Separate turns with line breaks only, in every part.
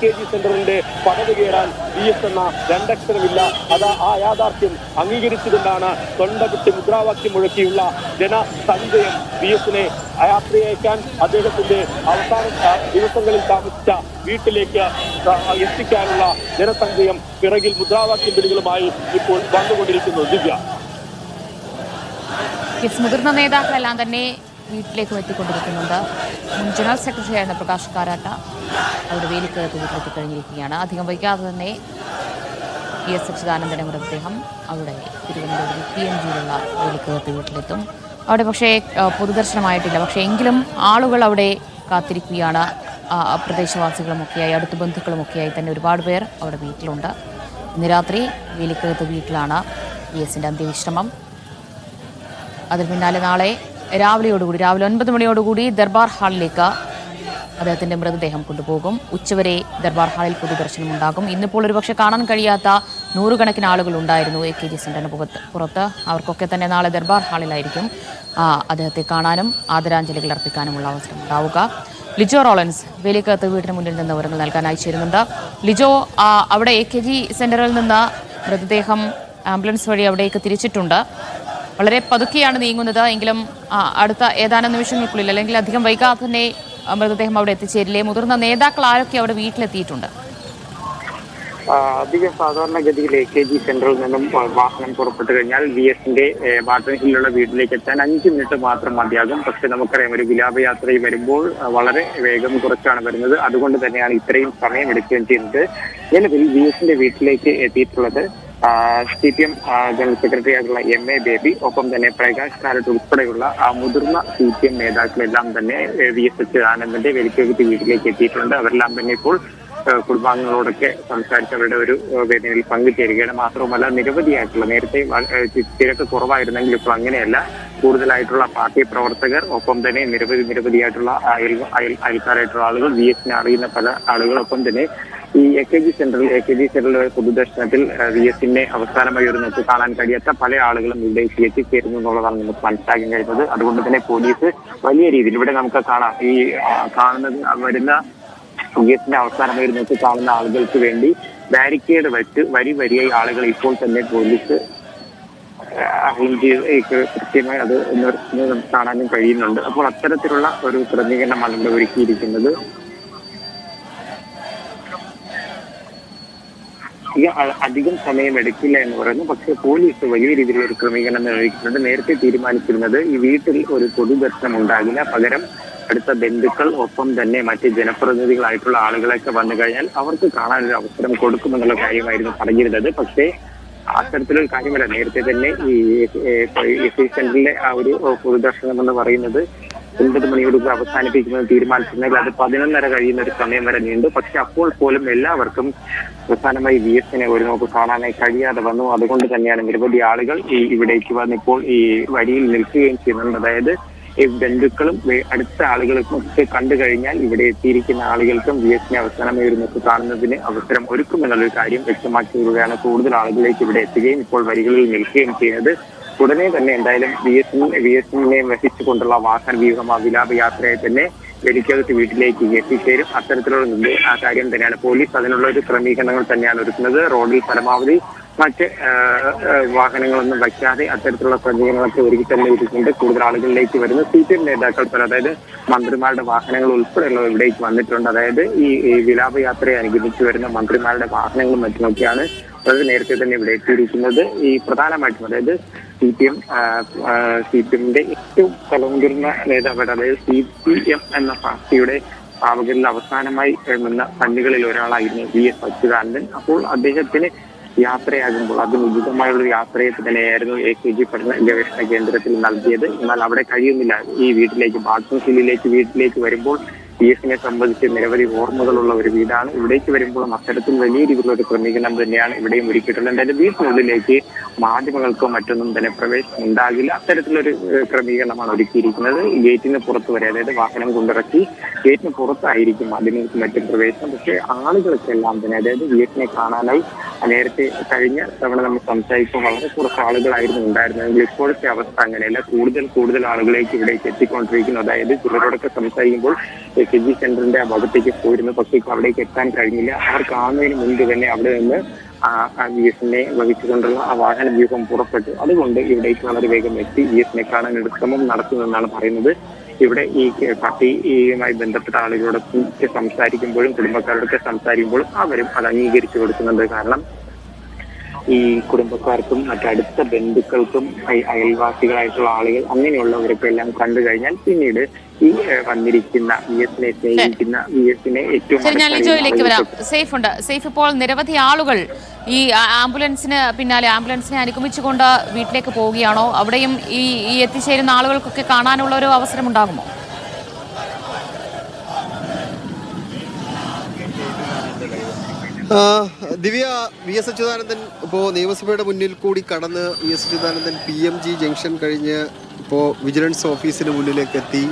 KG സെന്ററിന്റെ പദവി കയറാൻ VS എന്ന രണ്ടക്ഷരമില്ല. അത് ആ യാഥാർത്ഥ്യം അംഗീകരിച്ചുകൊണ്ടാണ് തൊണ്ടപൊട്ടി മുദ്രാവാക്യം മുഴക്കിയുള്ള ജനസഞ്ചയം VSനെ യാത്രയയക്കാൻ അദ്ദേഹത്തിന്റെ അവസാന ദിവസങ്ങളിൽ താമസിച്ച വീട്ടിലേക്ക് എത്തിക്കാനുള്ള ജനസഞ്ചയം പിറകിൽ മുദ്രാവാക്യം വിളികളുമായി ഇപ്പോൾ വന്നുകൊണ്ടിരിക്കുന്നു. ദിവ്യ,
മുതിർന്ന നേതാക്കളെല്ലാം തന്നെ വീട്ടിലേക്ക് എത്തിക്കൊണ്ടിരിക്കുന്നുണ്ട്. മുൻ ജനറൽ സെക്രട്ടറി ആയിരുന്ന പ്രകാശ് കാരാട്ട് അവിടെ വേലിക്കകത്ത് വീട്ടിലെത്തിക്കഴിഞ്ഞിരിക്കുകയാണ്. അധികം വൈകാതെ തന്നെ PS അച്യുതാനന്ദന്റെ മൃതദേഹം അവിടെ തിരുവനന്തപുരം PMGയിലുള്ള വേലിക്കകത്ത് വീട്ടിലെത്തും. അവിടെ പക്ഷേ പൊതുദർശനമായിട്ടില്ല. പക്ഷേ എങ്കിലും ആളുകൾ അവിടെ കാത്തിരിക്കുകയാണ്. പ്രദേശവാസികളുമൊക്കെയായി അടുത്ത ബന്ധുക്കളുമൊക്കെയായി തന്നെ ഒരുപാട് പേർ അവിടെ വീട്ടിലുണ്ട്. ഇന്ന് രാത്രി വേലിക്കകത്ത് വീട്ടിലാണ് PSന്റെ അന്ത്യവിശ്രമം. അതിന് പിന്നാലെ നാളെ രാവിലെ 9 മണിയോടുകൂടി ദർബാർ ഹാളിലേക്ക് അദ്ദേഹത്തിന്റെ മൃതദേഹം കൊണ്ടുപോകും. ഉച്ചവരെ ദർബാർ ഹാളിൽ പൊതുദർശനം ഉണ്ടാകും. ഇന്നിപ്പോൾ ഒരുപക്ഷെ കാണാൻ കഴിയാത്ത നൂറുകണക്കിന് ആളുകൾ ഉണ്ടായിരുന്നു AKG സെന്ററിന് പുറത്ത്. അവർക്കൊക്കെ തന്നെ നാളെ ദർബാർ ഹാളിലായിരിക്കും അദ്ദേഹത്തെ കാണാനും ആദരാഞ്ജലികൾ അർപ്പിക്കാനുമുള്ള അവസരം ഉണ്ടാവുക. ലിജോ റോളൻസ് വേലിക്കകത്ത് വീടിന് മുന്നിൽ നിന്ന് വിവരങ്ങൾ നൽകാനായി ചേരുന്നുണ്ട്. ലിജോ, അവിടെ AKG സെന്ററിൽ നിന്ന് മൃതദേഹം ആംബുലൻസ് വഴി അവിടേക്ക് തിരിച്ചിട്ടുണ്ട്. വളരെ പതുക്കെയാണ് നീങ്ങുന്നത്. എങ്കിലും അടുത്ത ഏതാനും നിമിഷങ്ങൾക്കുള്ളിൽ അല്ലെങ്കിൽ അധികം വൈകാതെ തന്നെ മൃതദേഹം അവിടെ എത്തിച്ചേരില്ലേ? മുതിർന്ന നേതാക്കൾ ആരൊക്കെ അവിടെ വീട്ടിലെത്തിയിട്ടുണ്ട്?
അധികം സാധാരണഗതിയിൽ AKG സെന്ററിൽ നിന്നും വാഹനം പുറപ്പെട്ടു കഴിഞ്ഞാൽ VSന്റെ ബാട്ടൺ ഹില്ലുള്ള വീട്ടിലേക്ക് എത്താൻ 5 മിനിറ്റ് മാത്രം മതിയാകും. പക്ഷെ നമുക്കറിയാം, ഒരു വിലാപയാത്രയിൽ വരുമ്പോൾ വളരെ വേഗം കുറച്ചാണ് വരുന്നത്. അതുകൊണ്ട് തന്നെയാണ് ഇത്രയും സമയം എടുക്കുകയും ചെയ്യുന്നത്. നിലവിൽ VSന്റെ വീട്ടിലേക്ക് എത്തിയിട്ടുള്ളത് CPM ജനറൽ സെക്രട്ടറി ആയിട്ടുള്ള MA ബേബി, ഒപ്പം തന്നെ പ്രകാശ് കാരാട്ട് ഉൾപ്പെടെയുള്ള മുതിർന്ന CPM നേതാക്കളെല്ലാം തന്നെ VS അച്യുതാനന്ദന്റെ വേലിക്കകത്ത് വീട്ടിലേക്ക് എത്തിയിട്ടുണ്ട്. അവരെല്ലാം തന്നെ ഇപ്പോൾ കുടുംബാംഗങ്ങളോടൊക്കെ സംസാരിച്ച് അവരുടെ ഒരു വേദനയിൽ പങ്കുചേരുകയാണ്. മാത്രവുമല്ല, നിരവധിയായിട്ടുള്ള, നേരത്തെ തിരക്ക് കുറവായിരുന്നെങ്കിൽ ഇപ്പോൾ അങ്ങനെയല്ല, കൂടുതലായിട്ടുള്ള പാർട്ടി പ്രവർത്തകർ, ഒപ്പം തന്നെ നിരവധിയായിട്ടുള്ള അയൽക്കാരായിട്ടുള്ള ആളുകൾ, VSനെ അറിയുന്ന പല ആളുകൾ, ഒപ്പം തന്നെ ഈ AKG സെന്ററിലെ പൊതുദർശനത്തിൽ VSനെ അവസാനമായി ഒരു നോക്ക് കാണാൻ കഴിയാത്ത പല ആളുകളും ഇവിടേക്ക് എത്തിച്ചേരുന്നു എന്നുള്ളതാണ് നമുക്ക് മനസ്സിലാക്കാൻ കഴിയുന്നത്. അതുകൊണ്ട് തന്നെ പോലീസ് വലിയ രീതിയിൽ ഇവിടെ നമുക്ക് കാണാം, ഈ വരുന്ന VSന്റെ അവസാനമായി ഒരു നോക്ക് കാണുന്ന ആളുകൾക്ക് വേണ്ടി ബാരിക്കേഡ് വെച്ച് വരിയായി ആളുകൾ ഇപ്പോൾ തന്നെ പോലീസ് കൃത്യമായി അത് കാണാനും കഴിയുന്നുണ്ട്. അപ്പോൾ അത്തരത്തിലുള്ള ഒരു ക്രമീകരണമാണ് ഇവിടെ ഒരുക്കിയിരിക്കുന്നത്. അധികം സമയം എടുക്കില്ല എന്ന് പറയുന്നു. പക്ഷെ പോലീസ് വലിയ രീതിയിലുള്ള ഒരു ക്രമീകരണം നിർവഹിക്കുന്നുണ്ട്. നേരത്തെ തീരുമാനിച്ചിരുന്നത് ഈ വീട്ടിൽ ഒരു പൊതുദർശനം ഉണ്ടാകില്ല, പകരം അടുത്ത ബന്ധുക്കൾ, ഒപ്പം തന്നെ മറ്റ് ജനപ്രതിനിധികളായിട്ടുള്ള ആളുകളൊക്കെ വന്നു കഴിഞ്ഞാൽ അവർക്ക് കാണാനൊരു അവസരം കൊടുക്കുമെന്നുള്ള കാര്യമായിരുന്നു പറഞ്ഞിരുന്നത്. പക്ഷേ അത്തരത്തിലൊരു കാര്യമല്ല. നേരത്തെ തന്നെ ഈ AKG സെന്ററിലെ ആ ഒരു പൊതുദർശനം എന്ന് പറയുന്നത് 9 മണിയോടുകൂടി അവസാനിപ്പിക്കുന്നത് തീരുമാനിച്ചിരുന്നെങ്കിൽ അത് 11:30 കഴിയുന്ന ഒരു സമയം വരെ നീണ്ടു. പക്ഷെ അപ്പോൾ പോലും എല്ലാവർക്കും അവസാനമായി VSനെ ഒരു നോക്ക് കാണാനായി കഴിയാതെ വന്നു. അതുകൊണ്ട് തന്നെയാണ് നിരവധി ആളുകൾ ഇവിടേക്ക് വന്നിപ്പോൾ ഈ വരിയിൽ നിൽക്കുകയും ചെയ്യുന്നുണ്ട്. അതായത് ഈ ബന്ധുക്കളും അടുത്ത ആളുകൾക്കും ഒക്കെ കണ്ടു കഴിഞ്ഞാൽ ഇവിടെ എത്തിയിരിക്കുന്ന ആളുകൾക്കും VSനെ അവസാനമായി ഒരു നോക്ക് കാണുന്നതിന് അവസരം ഒരുക്കുമെന്നുള്ളൊരു കാര്യം വ്യക്തമാക്കിയിരിക്കുകയാണ്. കൂടുതൽ ആളുകളിലേക്ക് ഇവിടെ എത്തുകയും ഇപ്പോൾ വരികളിൽ നിൽക്കുകയും ചെയ്യുന്നത്. ഉടനെ തന്നെ എന്തായാലും VSനെ വഹിച്ചുകൊണ്ടുള്ള വാഹന വ്യൂഹം ആ വിലാപയാത്രയെ തന്നെ വേലിക്കകത്ത് വീട്ടിലേക്ക് എത്തിച്ചേരും. അത്തരത്തിലുള്ള ആ കാര്യം തന്നെയാണ് പോലീസ് അതിനുള്ള ഒരു ക്രമീകരണങ്ങൾ തന്നെയാണ് ഒരുക്കുന്നത്. റോഡിൽ പരമാവധി മറ്റ് വാഹനങ്ങളൊന്നും വയ്ക്കാതെ അത്തരത്തിലുള്ള ക്രമീകരണങ്ങളൊക്കെ ഒരുക്കി തന്നെ ഇരിക്കുന്നുണ്ട്. കൂടുതൽ ആളുകളിലേക്ക് വരുന്ന CPM നേതാക്കൾ പോലെ, അതായത് മന്ത്രിമാരുടെ വാഹനങ്ങൾ ഉൾപ്പെടെയുള്ളവ ഇവിടേക്ക് വന്നിട്ടുണ്ട്. അതായത് ഈ വിലാപയാത്രയെ അനുഗമിച്ചു വരുന്ന മന്ത്രിമാരുടെ വാഹനങ്ങളും മറ്റുമൊക്കെയാണ് വളരെ നേരത്തെ തന്നെ ഇവിടെ എത്തിയിരിക്കുന്നത്. ഈ പ്രധാനമായിട്ടും അതായത് CPMന്റെ ഏറ്റവും തലമുതിർന്ന നേതാവ്, അതായത് CPM എന്ന പാർട്ടിയുടെ സ്ഥാപകരിൽ അവസാനമായി നിന്ന കണ്ണികളിൽ ഒരാളായിരുന്നു VS അച്യുതാനന്ദൻ. അപ്പോൾ അദ്ദേഹത്തിന് യാത്രയാകുമ്പോൾ അതിന് ഉചിതമായുള്ളൊരു യാത്രയെ തന്നെയായിരുന്നു AKG പഠന ഗവേഷണ കേന്ദ്രത്തിൽ നൽകിയത്. എന്നാൽ അവിടെ കഴിയുന്നില്ല. ഈ ബാട്ടൺ ഹില്ലിലേക്ക് വീട്ടിലേക്ക് വരുമ്പോൾ VSനെ സംബന്ധിച്ച് നിരവധി ഓർമ്മകളുള്ള ഒരു വീടാണ്. ഇവിടേക്ക് വരുമ്പോഴും അത്തരത്തിൽ വലിയ രീതിയിലുള്ള ഒരു ക്രമീകരണം തന്നെയാണ് ഇവിടെയും ഒരുക്കിയിട്ടുള്ളത്. എന്തായാലും വീട്ടിനുള്ളിലേക്ക് മാധ്യമങ്ങൾക്കോ മറ്റൊന്നും തന്നെ പ്രവേശനം ഉണ്ടാകില്ല. അത്തരത്തിലൊരു ക്രമീകരണമാണ് ഒരുക്കിയിരിക്കുന്നത്. ഗേറ്റിന് പുറത്ത് വരെ, അതായത് വാഹനം കൊണ്ടിറക്കി ഗേറ്റിന് പുറത്തായിരിക്കും മാധ്യമങ്ങൾക്ക് മറ്റും പ്രവേശനം. പക്ഷേ ആളുകൾക്കെല്ലാം തന്നെ, അതായത് വിയറ്റിനെ കാണാനായി നേരത്തെ കഴിഞ്ഞ തവണ നമ്മൾ സംസാരിക്കുമ്പോൾ വളരെ കുറച്ച് ആളുകളായിരുന്നു ഉണ്ടായിരുന്നതെങ്കിൽ ഇപ്പോഴത്തെ അവസ്ഥ അങ്ങനെയല്ല. കൂടുതൽ ആളുകളേക്ക് ഇവിടേക്ക് എത്തിക്കൊണ്ടിരിക്കുന്നു. അതായത് ചിലരോടൊക്കെ സംസാരിക്കുമ്പോൾ KG സെന്ററിന്റെ ആ ഭാഗത്തേക്ക് പോയിരുന്നു, പക്ഷേ അവിടേക്ക് എത്താൻ കഴിഞ്ഞില്ല. അവർ കാണുന്നതിന് മുൻപ് തന്നെ അവിടെ നിന്ന് VS-നെ വഹിച്ചുകൊണ്ടുള്ള ആ വാഹന വ്യൂഹം പുറപ്പെട്ടു. അതുകൊണ്ട് ഇവിടേക്ക് വളരെ വേഗം എത്തി VS-നെ കാണാൻ ഒരു ശ്രമം നടത്തുമെന്നാണ് പറയുന്നത്. ഇവിടെ ഈ പാർട്ടിയുമായി ബന്ധപ്പെട്ട ആളുകളോടൊക്കെ സംസാരിക്കുമ്പോഴും കുടുംബക്കാരോടൊക്കെ സംസാരിക്കുമ്പോഴും അവരും അത് അംഗീകരിച്ചു കൊടുക്കുന്നുണ്ട്. കാരണം ഈ കുടുംബക്കാർക്കും മറ്റടുത്ത ബന്ധുക്കൾക്കും അയൽവാസികളായിട്ടുള്ള ആളുകൾ അങ്ങനെയുള്ളവരൊക്കെ എല്ലാം കണ്ടു കഴിഞ്ഞാൽ പിന്നീട് ഈ വന്നിരിക്കുന്ന VS-നെ സ്നേഹിക്കുന്ന VS-നെ ഏറ്റവും
സേഫ് ഇപ്പോൾ നിരവധി ആളുകൾ ഈ ആംബുലൻസിന് പിന്നാലെ ആംബുലൻസിനെ അനുഗമിച്ചുകൊണ്ട് വീട്ടിലേക്ക് പോവുകയാണോ? അവിടെയും ഈ എത്തിച്ചേരുന്ന ആളുകൾക്കൊക്കെ കാണാനുള്ള ഒരു അവസരം ഉണ്ടാകുമോ?
ദിവ്യ, VS അച്യുതാനന്ദൻ ഇപ്പോൾ നിയമസഭയുടെ മുന്നിൽ കൂടി കടന്ന് VS അച്യുതാനന്ദൻ PMG ജംഗ്ഷൻ കഴിഞ്ഞ് ഇപ്പോൾ വിജിലൻസ് ഓഫീസിന് മുന്നിലേക്ക് എത്തി.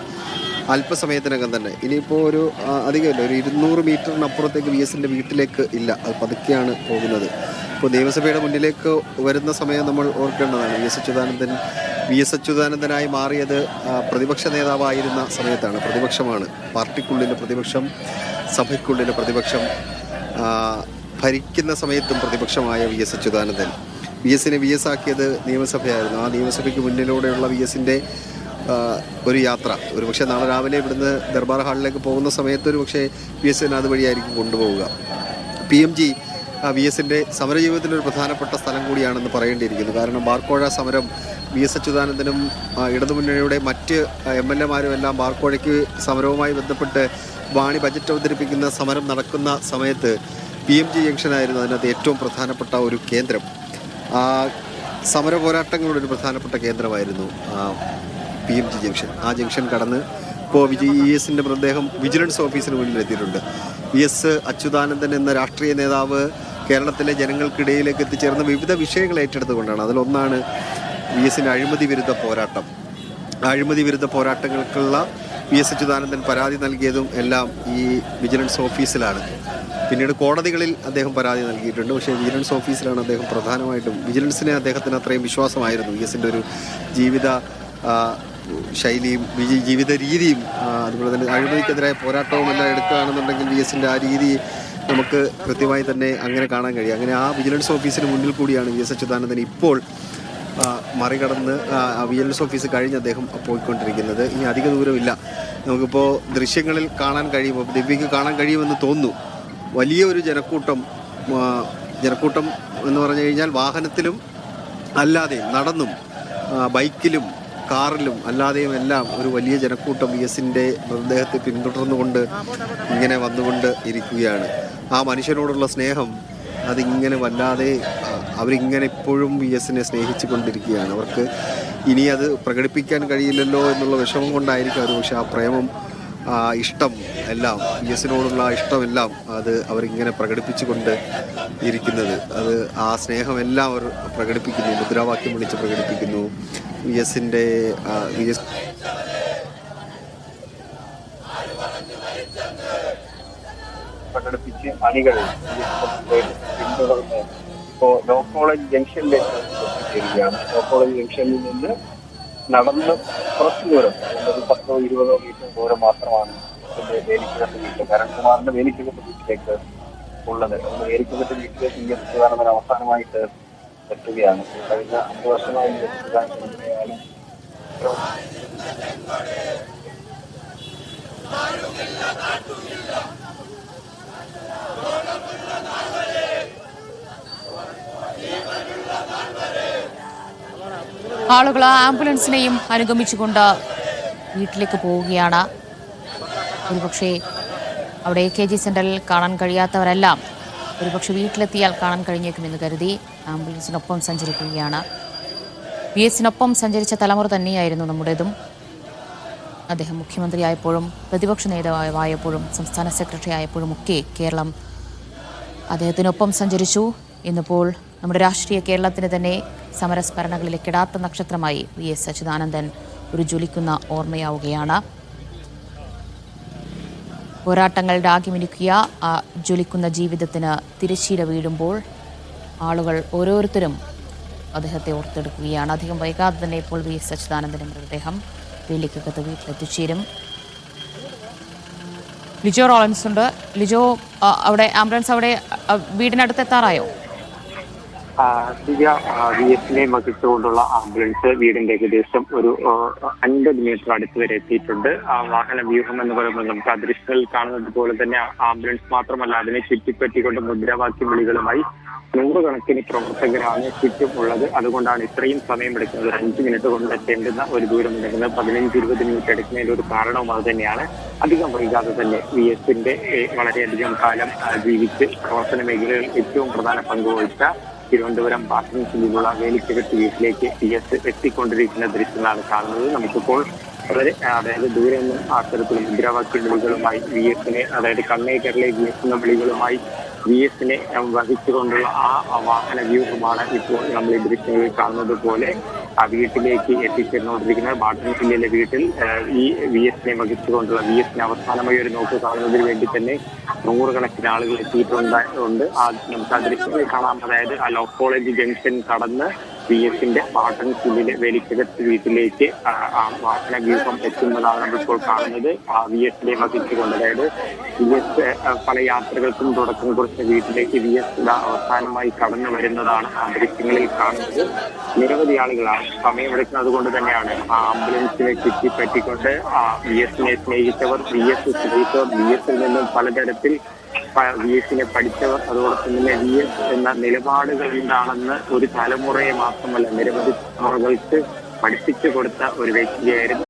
അല്പസമയത്തിനകം തന്നെ ഇനിയിപ്പോൾ ഒരു അധികമില്ല, ഒരു 200 മീറ്ററിനപ്പുറത്തേക്ക് VS-ന്റെ വീട്ടിലേക്ക് ഇല്ല, അത് പതുക്കെയാണ് പോകുന്നത്. ഇപ്പോൾ നിയമസഭയുടെ മുന്നിലേക്ക് വരുന്ന സമയം നമ്മൾ ഓർക്കേണ്ടതാണ്. VS അച്യുതാനന്ദനായി മാറിയത് പ്രതിപക്ഷ നേതാവായിരുന്ന സമയത്താണ്. പ്രതിപക്ഷമാണ്, പാർട്ടിക്കുള്ളിലെ പ്രതിപക്ഷം, സഭയ്ക്കുള്ളിലെ പ്രതിപക്ഷം, ഭരിക്കുന്ന സമയത്തും പ്രതിപക്ഷമായ VS അച്യുതാനന്ദൻ. VS-നെ VS ആക്കിയത് നിയമസഭയായിരുന്നു. ആ നിയമസഭയ്ക്ക് മുന്നിലൂടെയുള്ള VS-ന്റെ ഒരു യാത്ര ഒരുപക്ഷെ നാളെ രാവിലെ ഇവിടുന്ന് ദർബാർ ഹാളിലേക്ക് പോകുന്ന സമയത്ത് ഒരു പക്ഷേ VS-നെ അതുവഴിയായിരിക്കും കൊണ്ടുപോവുക. PMG VS-ന്റെ സമരജീവിതത്തിൻ്റെ ഒരു പ്രധാനപ്പെട്ട സ്ഥലം കൂടിയാണെന്ന് പറയേണ്ടിയിരിക്കുന്നു. കാരണം ബാർക്കോഴ സമരം VS അച്യുതാനന്ദനും ഇടതുമുന്നണിയുടെ മറ്റ് MLA-മാരും എല്ലാം ബാർക്കോഴയ്ക്ക് സമരവുമായി ബന്ധപ്പെട്ട് വാണി ബജറ്റ് അവതരിപ്പിക്കുന്ന സമരം നടക്കുന്ന സമയത്ത് PMG ജംഗ്ഷനായിരുന്നു അതിനകത്ത് ഏറ്റവും പ്രധാനപ്പെട്ട ഒരു കേന്ദ്രം. സമര പോരാട്ടങ്ങളുടെ ഒരു പ്രധാനപ്പെട്ട കേന്ദ്രമായിരുന്നു PMG ജംഗ്ഷൻ. ആ ജംഗ്ഷൻ കടന്ന് ഇപ്പോൾ VS-ന്റെ മൃതദേഹം വിജിലൻസ് ഓഫീസിന് മുന്നിലെത്തിയിട്ടുണ്ട്. VS അച്യുതാനന്ദൻ എന്ന രാഷ്ട്രീയ നേതാവ് കേരളത്തിലെ ജനങ്ങൾക്കിടയിലേക്ക് എത്തിച്ചേർന്ന വിവിധ വിഷയങ്ങൾ ഏറ്റെടുത്തുകൊണ്ടാണ്. അതിലൊന്നാണ് VS-ന്റെ അഴിമതി വിരുദ്ധ പോരാട്ടം. അഴിമതി വിരുദ്ധ പോരാട്ടങ്ങൾക്കുള്ള VS അച്യുതാനന്ദൻ പരാതി നൽകിയതും എല്ലാം ഈ വിജിലൻസ് ഓഫീസിലാണ്. പിന്നീട് കോടതികളിൽ അദ്ദേഹം പരാതി നൽകിയിട്ടുണ്ട്. പക്ഷേ വിജിലൻസ് ഓഫീസിലാണ് അദ്ദേഹം പ്രധാനമായിട്ടും. വിജിലൻസിനെ അദ്ദേഹത്തിന് അത്രയും വിശ്വാസമായിരുന്നു. VS-ന്റെ ഒരു ജീവിത ശൈലിയും ജീവിത രീതിയും അതുപോലെ തന്നെ അഴിമതിക്കെതിരായ പോരാട്ടവും എല്ലാം എടുക്കുകയാണെന്നുണ്ടെങ്കിൽ VS-ന്റെ ആ രീതി നമുക്ക് കൃത്യമായി തന്നെ അങ്ങനെ കാണാൻ കഴിയും. അങ്ങനെ ആ വിജിലൻസ് ഓഫീസിന് മുന്നിൽ കൂടിയാണ് VS അച്യുതാനന്ദൻ ഇപ്പോൾ മറികടന്ന് വിജിലൻസ് ഓഫീസ് കഴിഞ്ഞ് അദ്ദേഹം പോയിക്കൊണ്ടിരിക്കുന്നത്. ഇനി അധിക ദൂരമില്ല, നമുക്കിപ്പോൾ ദൃശ്യങ്ങളിൽ കാണാൻ കഴിയുമ്പോൾ ദിവ്യയ്ക്ക് കാണാൻ കഴിയുമെന്ന് തോന്നുന്നു. വലിയ ഒരു ജനക്കൂട്ടം എന്ന് പറഞ്ഞു കഴിഞ്ഞാൽ വാഹനത്തിലും അല്ലാതെയും നടന്നും ബൈക്കിലും കാറിലും അല്ലാതെയും എല്ലാം ഒരു വലിയ ജനക്കൂട്ടം VS-ന്റെ മൃതദേഹത്തെ പിന്തുടർന്നുകൊണ്ട് ഇങ്ങനെ വന്നുകൊണ്ട് ഇരിക്കുകയാണ്. ആ മനുഷ്യനോടുള്ള സ്നേഹം അതിങ്ങനെ വല്ലാതെ അവരിങ്ങനെ ഇപ്പോഴും VS-നെ സ്നേഹിച്ചു കൊണ്ടിരിക്കുകയാണ്. അവർക്ക് ഇനി അത് പ്രകടിപ്പിക്കാൻ കഴിയില്ലല്ലോ എന്നുള്ള വിഷമം കൊണ്ടായിരിക്കും അത്. പക്ഷെ ആ പ്രേമം, ഇഷ്ടം എല്ലാം, VS-നോടുള്ള ഇഷ്ടമെല്ലാം അത് അവരിങ്ങനെ പ്രകടിപ്പിച്ചു കൊണ്ട് ഇരിക്കുന്നത്. അത് ആ സ്നേഹമെല്ലാം അവർ പ്രകടിപ്പിക്കുന്നു, മുദ്രാവാക്യം വിളിച്ച് പ്രകടിപ്പിക്കുന്നു. VS-ന്റെ
പ്രകടിപ്പിച്ച് അണികൾ പിന്തുടർന്ന് ഇപ്പോൾ ലോ കോളേജ് ജംഗ്ഷനിലേക്ക് എത്തിയിരിക്കുകയാണ്. ലോ കോളേജ് ജംഗ്ഷനിൽ നിന്ന് നടന്ന് കുറച്ച് ദൂരം, ഒരു 10-20 മീറ്റർ ദൂരം മാത്രമാണ് വേലിക്കകത്ത് വീട്ടിൽ കരൺകുമാറിന്റെ വേലിക്കകത്ത് വീട്ടിലേക്ക് ഉള്ളത്. വേലിക്കകത്ത് വീട്ടിലേക്ക് VS അവസാനമായിട്ട് എത്തുകയാണ്. കഴിഞ്ഞ 5 വർഷമായി എത്തുകയാണ്.
ആളുകൾ ആംബുലൻസിനെയും അനുഗമിച്ചുകൊണ്ട് വീട്ടിലേക്ക് പോവുകയാണ്. ഒരുപക്ഷെ അവിടെ KG സെന്ററിൽ കാണാൻ കഴിയാത്തവരെല്ലാം ഒരുപക്ഷെ വീട്ടിലെത്തിയാൽ കാണാൻ കഴിഞ്ഞേക്കുമെന്ന് കരുതി ആംബുലൻസിനൊപ്പം സഞ്ചരിക്കുകയാണ്. VS-നൊപ്പം സഞ്ചരിച്ച തലമുറ തന്നെയായിരുന്നു നമ്മുടേതും. അദ്ദേഹം മുഖ്യമന്ത്രിയായപ്പോഴും പ്രതിപക്ഷ നേതാവായപ്പോഴും സംസ്ഥാന സെക്രട്ടറി ആയപ്പോഴും ഒക്കെ കേരളം അദ്ദേഹത്തിനൊപ്പം സഞ്ചരിച്ചു. ഇന്നിപ്പോൾ നമ്മുടെ രാഷ്ട്രീയ കേരളത്തിന് തന്നെ സമരസ്മരണകളിലെ കെടാത്ത നക്ഷത്രമായി VS അച്യുതാനന്ദൻ ഒരു ജ്വലിക്കുന്ന ഓർമ്മയാവുകയാണ്. പോരാട്ടങ്ങളുടെ ആകിമിനുക്കിയ ആ ജ്വലിക്കുന്ന ജീവിതത്തിന് തിരശ്ശീല വീഴുമ്പോൾ ആളുകൾ ഓരോരുത്തരും അദ്ദേഹത്തെ ഓർത്തെടുക്കുകയാണ്. അധികം വൈകാതെ തന്നെ ഇപ്പോൾ VS അച്യുതാനന്ദന്റെ മൃതദേഹം വേലിക്കകത്ത് വീട്ടിലെത്തിച്ചേരും. ലിജോ റോളൻസ് ഉണ്ട്. ലിജോ, അവിടെ ആംബുലൻസ് അവിടെ വീടിനടുത്ത് എത്താറായോ?
VSനെ വഹിച്ചുകൊണ്ടുള്ള ആംബുലൻസ് വീടിന്റെ ഏകദേശം ഒരു 50 മീറ്റർ അടുത്ത് വരെ എത്തിയിട്ടുണ്ട്. ആ വാഹന വ്യൂഹം എന്ന് പറയുമ്പോൾ നമുക്ക് ആ ദൃശ്യങ്ങളിൽ കാണുന്നത് പോലെ തന്നെ ആംബുലൻസ് മാത്രമല്ല, അതിനെ ചുറ്റിപ്പറ്റിക്കൊണ്ട് മുദ്രാവാക്യം വിളികളുമായി 100 കണക്കിന് പ്രവർത്തകരാണ് ചുറ്റുമുള്ളത്. അതുകൊണ്ടാണ് ഇത്രയും സമയമെടുക്കുന്നത്. 5 മിനിറ്റ് കൊണ്ട് എത്തേണ്ടുന്ന ഒരു ദൂരം എടുക്കുന്നത് 15-20 മിനിറ്റ് എടുക്കുന്നതിന്റെ ഒരു കാരണവും അത് തന്നെയാണ്. അധികം വൈകാതെ തന്നെ VSന്റെ വളരെയധികം കാലം ജീവിച്ച് പ്രവർത്തന മേഖലയിൽ ഏറ്റവും പ്രധാന പങ്കുവഹിച്ച തിരുവനന്തപുരം ബാട്ടൻസിലുള്ള വേലിക്കകത്ത് വീട്ടിലേക്ക് VS എത്തിക്കൊണ്ടിരിക്കുന്ന ദൃശ്യങ്ങളാണ് കാണുന്നത്. നമുക്കിപ്പോൾ അതായത് ദൂരെ നിന്നും അത്തരത്തിൽ മുദ്രാവാക്യ വിളികളുമായി VSനെ, അതായത് കണ്ണേക്കരലെ VS എന്ന വിളികളുമായി VSനെ വഹിച്ചുകൊണ്ടുള്ള ആ വാഹന വ്യൂഹമാണ് ഇപ്പോൾ നമ്മൾ ഈ ദൃശ്യങ്ങളിൽ കാണുന്നത് പോലെ ആ വീട്ടിലേക്ക് എത്തിച്ചേർന്നുകൊണ്ടിരിക്കുന്നത്. ബാട്ടൻസിലെ വീട്ടിൽ ഈ VSനെ വഹിച്ചുകൊണ്ടുള്ള VSനെ അവസാനമായി ഒരു നോക്ക് കാണുന്നതിന് വേണ്ടി തന്നെ 100 കണക്കിന് ആളുകൾ എത്തിയിട്ടുണ്ട്. നമുക്ക് ആ ദൃശ്യങ്ങളിൽ കാണാം. അതായത് ആ ലോ കോളേജ് ജംഗ്ഷൻ കടന്ന് VSന്റെ ബാട്ടൻസിലെ വേലിക്കകത്ത് വീട്ടിലേക്ക് ആ വാഹന വ്യൂഹം എത്തുന്നതാണ് നമ്മളിപ്പോൾ കാണുന്നത്. ആ VSനെ വഹിച്ചുകൊണ്ട്, അതായത് VS പല യാത്രകൾക്കും തുടക്കം കുറിച്ച വീട്ടിലേക്ക് VS അവസാനമായി കടന്നു വരുന്നതാണ് ആ ദൃശ്യങ്ങളിൽ കാണുന്നത്. നിരവധി ആളുകളാണ്. സമയമെടുക്കുന്നത് കൊണ്ട് തന്നെയാണ് ആ ആംബുലൻസിനെ ചുറ്റിപ്പറ്റിക്കൊണ്ട് VSനെ സ്നേഹിച്ചവർ, VS സ്നേഹിച്ചവർ, VSൽ നിന്നും പലതരത്തിൽ VSനെ പഠിച്ചവർ, അതോടൊപ്പം തന്നെ VS എന്ന നിലപാടുകൾ എന്താണെന്ന് ഒരു തലമുറയെ മാത്രമല്ല നിരവധി തലമുറകൾക്ക് പഠിപ്പിച്ചു കൊടുത്ത ഒരു വ്യക്തിയായിരുന്നു